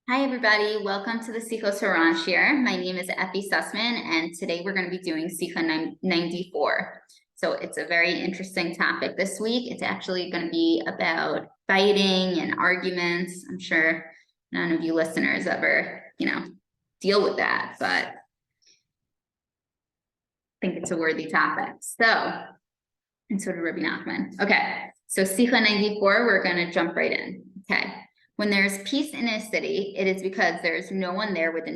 Hi, everybody. Welcome to the Sikha Saransh here. My name is Effie Sussman, and today we're going to be doing Sikha 94. So it's a very interesting topic this week. It's actually going to be about fighting and arguments. I'm sure none of you listeners ever, deal with that, but I think it's a worthy topic. And so did Rebbe Nachman. Okay, so Sikha 94, we're going to jump right in. Okay. When there is peace in a city, it is because there is no one there with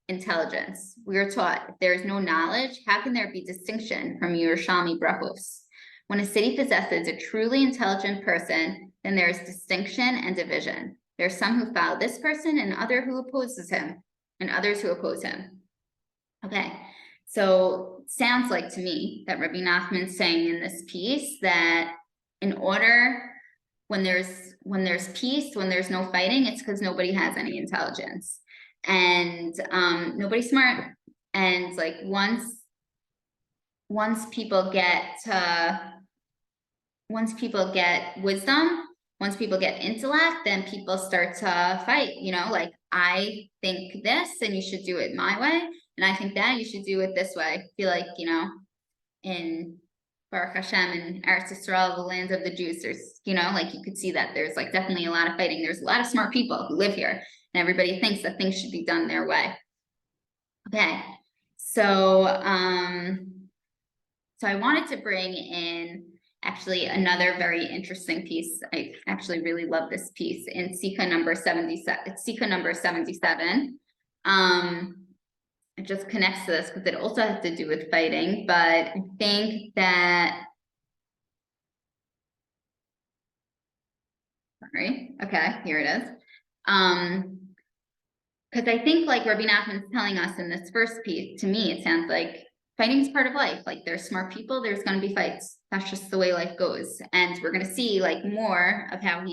intelligence. We are taught if there is no knowledge, how can there be distinction from Yerushalmi brachos? When a city possesses a truly intelligent person, then there is distinction and division. There are some who follow this person and others who opposes him, and others who oppose him. Okay, so sounds like to me that Rebbe Nachman's saying in this piece that in order when there's peace, when there's no fighting, it's because nobody has any intelligence and nobody's smart. And like once people get wisdom, once people get intellect, then people start to fight, like I think this and you should do it my way. And I think that you should do it this way. I feel like, in Baruch Hashem and Eretz Yisrael, the land of the Jews, there's, like you could see that there's like definitely a lot of fighting. There's a lot of smart people who live here and everybody thinks that things should be done their way. Okay, so I wanted to bring in actually another very interesting piece. I actually really love this piece in Sikha number 77. It's Sikha number 77. It just connects to this because it also has to do with fighting, but I think that, sorry, okay, here it is. Because I think like Rebbe Nachman's telling us in this first piece, to me, it sounds like fighting is part of life. Like there's smart people, there's going to be fights. That's just the way life goes. And we're going to see like more of how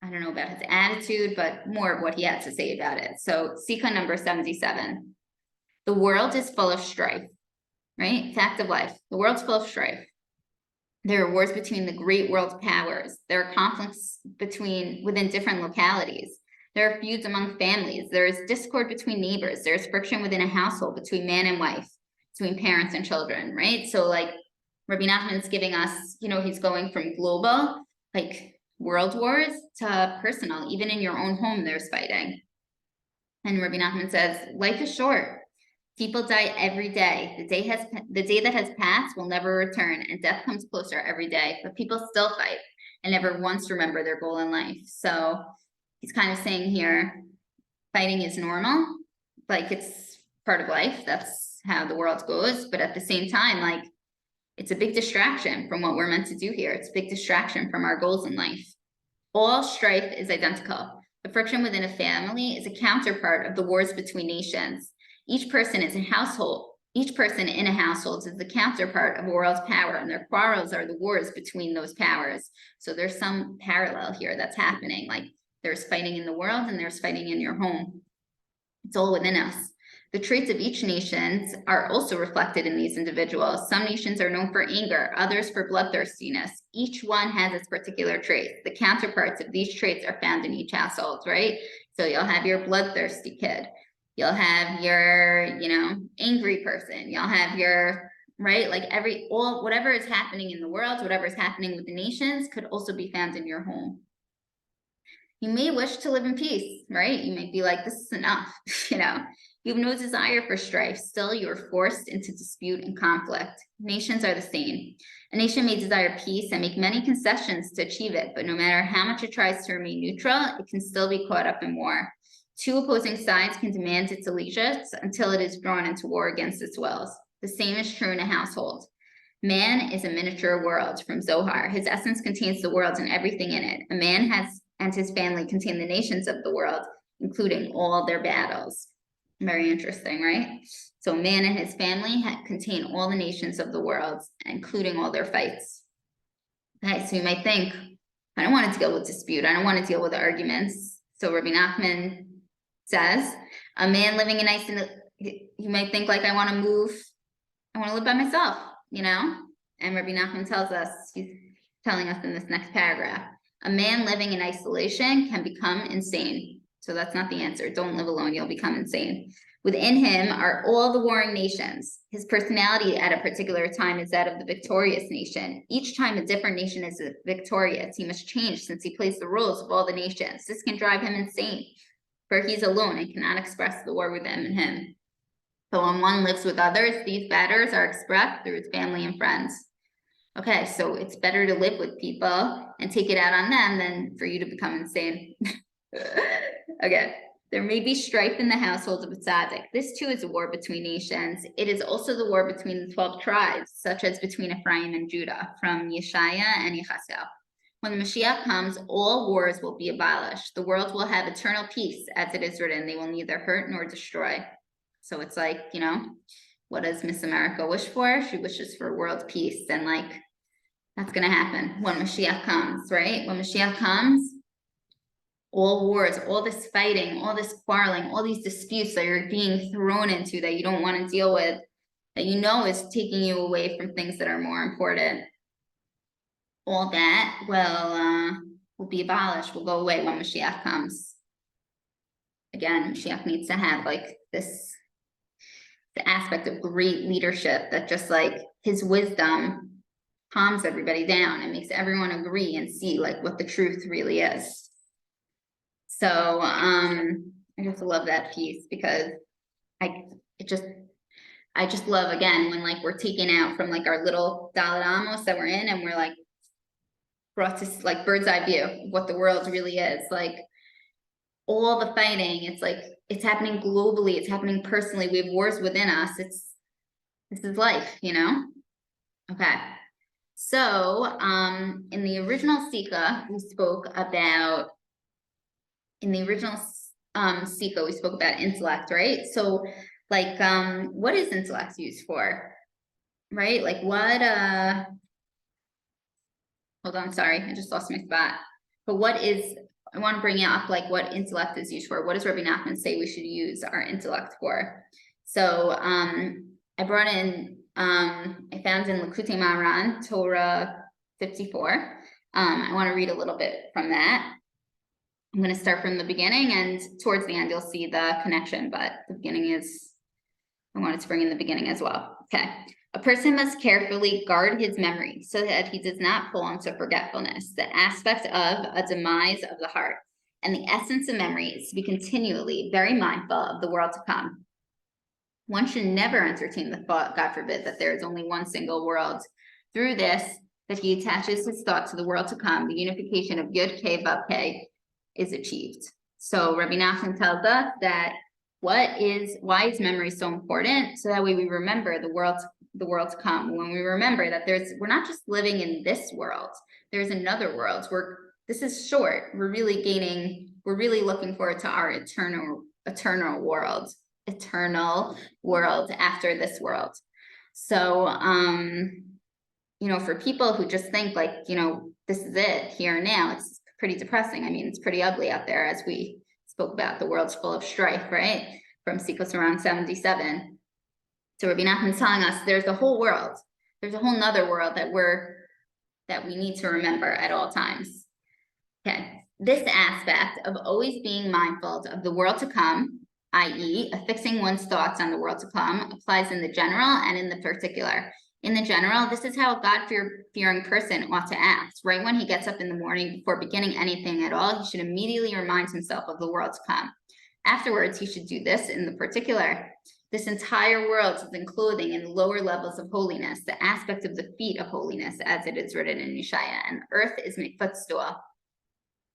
I don't know about his attitude, but more of what he had to say about it. So Sikha number 77. The world is full of strife, right? Fact of life. The world's full of strife. There are wars between the great world powers. There are conflicts within different localities. There are feuds among families. There is discord between neighbors. There's friction within a household between man and wife, between parents and children, right? So like Rebbe Nachman's giving us, he's going from global, like world wars to personal. Even in your own home, there's fighting. And Rebbe Nachman says, life is short. People die every day. The day that has passed will never return, and death comes closer every day. But people still fight and never once remember their goal in life. So he's kind of saying here, fighting is normal, like it's part of life. That's how the world goes. But at the same time, like it's a big distraction from what we're meant to do here. It's a big distraction from our goals in life. All strife is identical. The friction within a family is a counterpart of the wars between nations. Each person in a household is the counterpart of a world's power, and their quarrels are the wars between those powers. So there's some parallel here that's happening. Like there's fighting in the world and there's fighting in your home. It's all within us. The traits of each nation are also reflected in these individuals. Some nations are known for anger, others for bloodthirstiness. Each one has its particular traits. The counterparts of these traits are found in each household, right? So you'll have your bloodthirsty kid. You'll have your, angry person. You'll have your, right? Like whatever is happening in the world, whatever is happening with the nations could also be found in your home. You may wish to live in peace, right? You might be like, this is enough, You have no desire for strife. Still, you are forced into dispute and conflict. Nations are the same. A nation may desire peace and make many concessions to achieve it, but no matter how much it tries to remain neutral, it can still be caught up in war. Two opposing sides can demand its allegiance until it is drawn into war against its wills. The same is true in a household. Man is a miniature world from Zohar. His essence contains the world and everything in it. A man and his family contain the nations of the world, including all their battles. Very interesting, right? So man and his family contain all the nations of the world, including all their fights. Okay, so you might think, I don't want to deal with dispute. I don't want to deal with arguments. So Rebbe Nachman says, a man living in you might think like, I want to live by myself, And Rebbe Nachman tells us, he's telling us in this next paragraph, A man living in isolation can become insane. So that's not the answer. Don't live alone, you'll become insane. Within him are all the warring nations. His personality at a particular time is that of the victorious nation. Each time a different nation is victorious, he must change since he plays the roles of all the nations. This can drive him insane, for he's alone and cannot express the war within him. So when one lives with others, these matters are expressed through his family and friends. Okay, so it's better to live with people and take it out on them than for you to become insane. Okay, there may be strife in the household of a tzaddik. This too is a war between nations. It is also the war between the 12 tribes, such as between Ephraim and Judah, from Yeshaya and Yechaskel. When the Mashiach comes, all wars will be abolished. The world will have eternal peace, as it is written. They will neither hurt nor destroy. So it's like, you know, what does Miss America wish for? She wishes for world peace. And like, that's going to happen when Mashiach comes, right? When Mashiach comes, all wars, all this fighting, all this quarreling, all these disputes that you're being thrown into that you don't want to deal with, that you know is taking you away from things that are more important, all that will be abolished, will go away when Mashiach comes. Again, Mashiach needs to have like this, the aspect of great leadership that just like his wisdom calms everybody down and makes everyone agree and see like what the truth really is. So I just love that piece because I just love, again, when like we're taken out from like our little Dalit Amos that we're in and we're like brought to like bird's eye view of what the world really is. Like all the fighting, it's like it's happening globally, it's happening personally. We have wars within us. This is life, you know? Okay. So in the original Sika, we spoke about intellect, right? So like what is intellect used for? Right? Like what hold on, sorry, I just lost my spot. But I want to bring up like what intellect is used for. What does Rebbe Nachman say we should use our intellect for? So I brought in I found in Likutei Moharan, Torah 54. I want to read a little bit from that. I'm going to start from the beginning, and towards the end, you'll see the connection, but the beginning is, I wanted to bring in the beginning as well. Okay. A person must carefully guard his memory so that he does not fall into forgetfulness, the aspect of a demise of the heart. And the essence of memory is to be continually very mindful of the world to come. One should never entertain the thought, God forbid, that there is only one single world. Through this, that he attaches his thought to the world to come, the unification of Yud Kei Vav Kei is achieved. So Rebbe Nachman tells us that why is memory so important? So that way we remember the world to come. When we remember that we're not just living in this world, there's another world. This is short. We're really looking forward to our eternal world after this world. So you know, for people who just think like, you know, this is it here and now, it's pretty depressing. I mean, it's pretty ugly out there, as we spoke about. The world's full of strife, right? From Sikos around 77. So Rebbe Nachman's telling us there's a whole world. There's a whole nother world that we need to remember at all times. Okay. This aspect of always being mindful of the world to come, i.e., affixing one's thoughts on the world to come, applies in the general and in the particular. In the general, this is how a God-fearing person ought to act. Right when he gets up in the morning, before beginning anything at all, he should immediately remind himself of the world to come. Afterwards, he should do this in the particular. This entire world is enclosing in lower levels of holiness, the aspect of the feet of holiness, as it is written in Yeshaya, and earth is my footstool.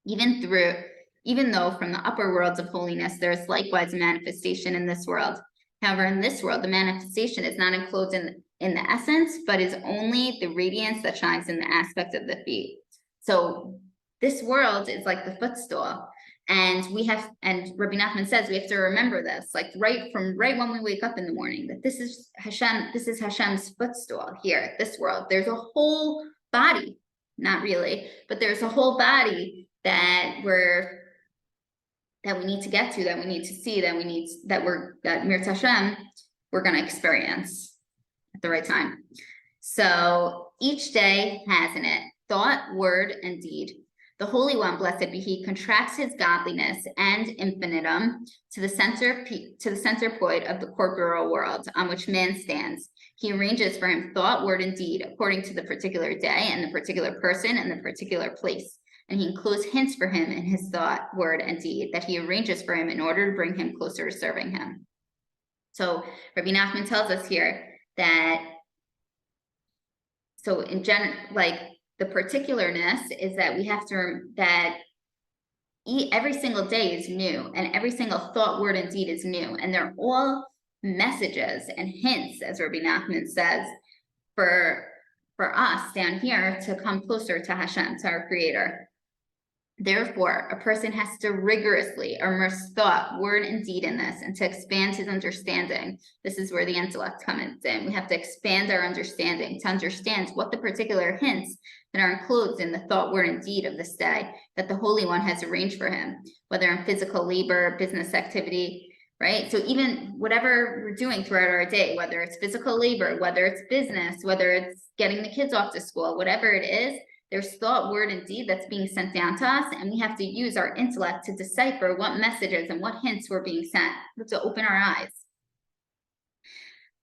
Even though from the upper worlds of holiness, there is likewise a manifestation in this world. However, in this world, the manifestation is not enclosed in the essence, but is only the radiance that shines in the aspect of the feet. So this world is like the footstool. And Rebbe Nachman says we have to remember this, like right when we wake up in the morning, that this is Hashem's footstool here, this world. There's a whole body, not really, but there's a whole body that we need to get to, that we need to see, that Mirz Hashem, we're going to experience at the right time. So each day has in it thought, word, and deed. The Holy One, blessed be He, contracts His godliness and infinitum to the center point of the corporeal world on which man stands. He arranges for him thought, word, and deed according to the particular day and the particular person and the particular place. And he includes hints for him in his thought, word, and deed that he arranges for him in order to bring him closer to serving him. So Rebbe Nachman tells us here that, so in general, like the particularness is that we have to, that every single day is new, and every single thought, word, and deed is new, and they're all messages and hints, as Rebbe Nachman says, for us down here to come closer to Hashem, to our Creator. Therefore, a person has to rigorously immerse thought, word, and deed in this, and to expand his understanding. This is where the intellect comes in. We have to expand our understanding to understand what the particular hints that are included in the thought, word, and deed of this day that the Holy One has arranged for him, whether in physical labor, business activity, right? So even whatever we're doing throughout our day, whether it's physical labor, whether it's business, whether it's getting the kids off to school, whatever it is, there's thought, word, and deed that's being sent down to us, and we have to use our intellect to decipher what messages and what hints were being sent. We have to open our eyes.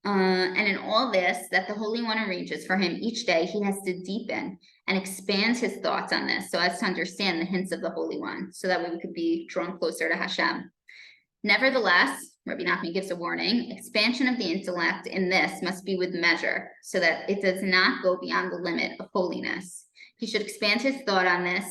And in all this that the Holy One arranges for him each day, he has to deepen and expand his thoughts on this so as to understand the hints of the Holy One, so that we could be drawn closer to Hashem. Nevertheless, Rebbe Nachman gives a warning, expansion of the intellect in this must be with measure, so that it does not go beyond the limit of holiness. He should expand his thought on this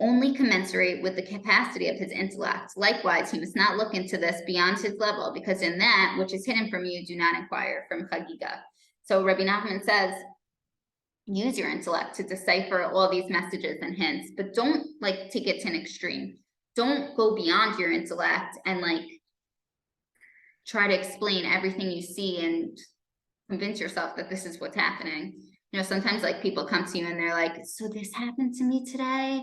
only commensurate with the capacity of his intellect. Likewise, he must not look into this beyond his level, because in that which is hidden from you, do not inquire, from Chagiga. So Rebbe Nachman says, use your intellect to decipher all these messages and hints, but don't like take it to an extreme. Don't go beyond your intellect and like try to explain everything you see and convince yourself that this is what's happening. You know, sometimes like people come to you and they're like, so this happened to me today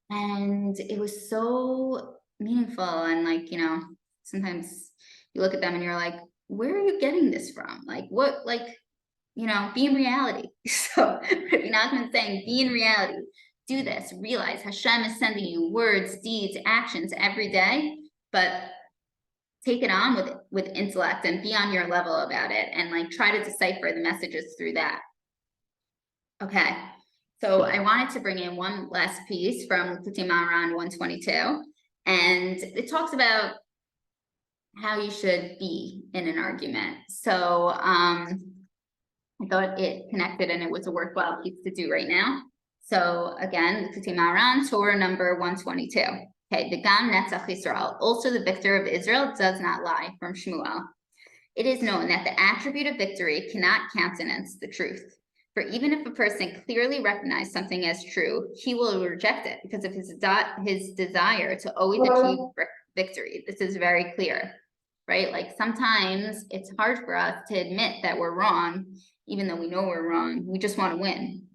and it was so meaningful. And like, you know, sometimes you look at them and you're like, where are you getting this from? Like what, like, you know, be in reality. So Rebbe Nachman saying, be in reality. Do this, realize Hashem is sending you words, deeds, actions every day, but take it on with intellect and be on your level about it and like try to decipher the messages through that. Okay, so I wanted to bring in one last piece from Likutei Moharan 122, and it talks about how you should be in an argument. So I thought it connected and it was a worthwhile piece to do right now. So again, Likutei Moharan, Torah number 122. Okay, the Gam Netzach Yisrael, also the victor of Israel, does not lie, from Shmuel. It is known that the attribute of victory cannot countenance the truth. For even if a person clearly recognizes something as true, he will reject it because of his desire to always achieve victory. This is very clear, right? Like sometimes it's hard for us to admit that we're wrong, even though we know we're wrong. We just want to win.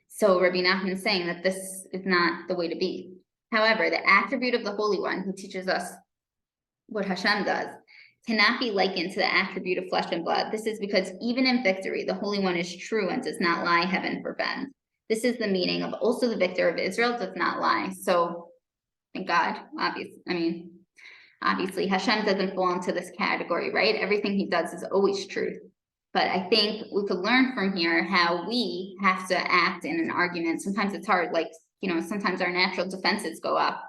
So Rebbe Nachman is saying that this is not the way to be. However, the attribute of the Holy One who teaches us what Hashem does cannot be likened to the attribute of flesh and blood. This is because even in victory, the Holy One is true and does not lie, heaven forbid. This is the meaning of also the victor of Israel does not lie. So thank God, obviously Hashem doesn't fall into this category, right? Everything he does is always truth. But I think we could learn from here how we have to act in an argument. Sometimes it's hard, like, you know, sometimes our natural defenses go up.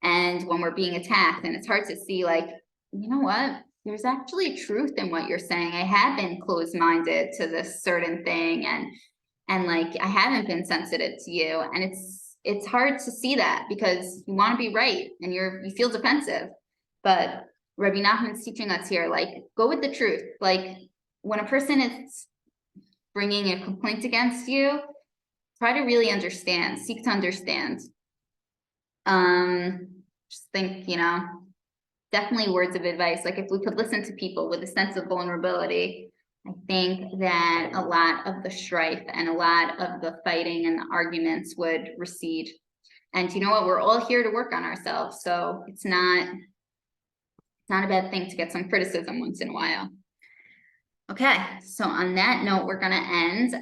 And when we're being attacked, and it's hard to see, like, you know what? There's actually truth in what you're saying. I have been closed-minded to this certain thing, and like I haven't been sensitive to you. And it's hard to see that because you want to be right and you feel defensive. But Rebbe Nachman's teaching us here, like, go with the truth. Like when a person is bringing a complaint against you, try to really understand, seek to understand. Just think, you know, definitely words of advice. Like if we could listen to people with a sense of vulnerability, I think that a lot of the strife and a lot of the fighting and the arguments would recede. And you know what? We're all here to work on ourselves. So it's not a bad thing to get some criticism once in a while. Okay, so on that note, we're going to end.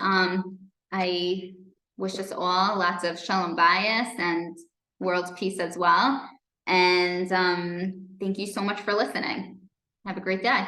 wish us all lots of shalom bayis and world peace as well. And thank you so much for listening. Have a great day.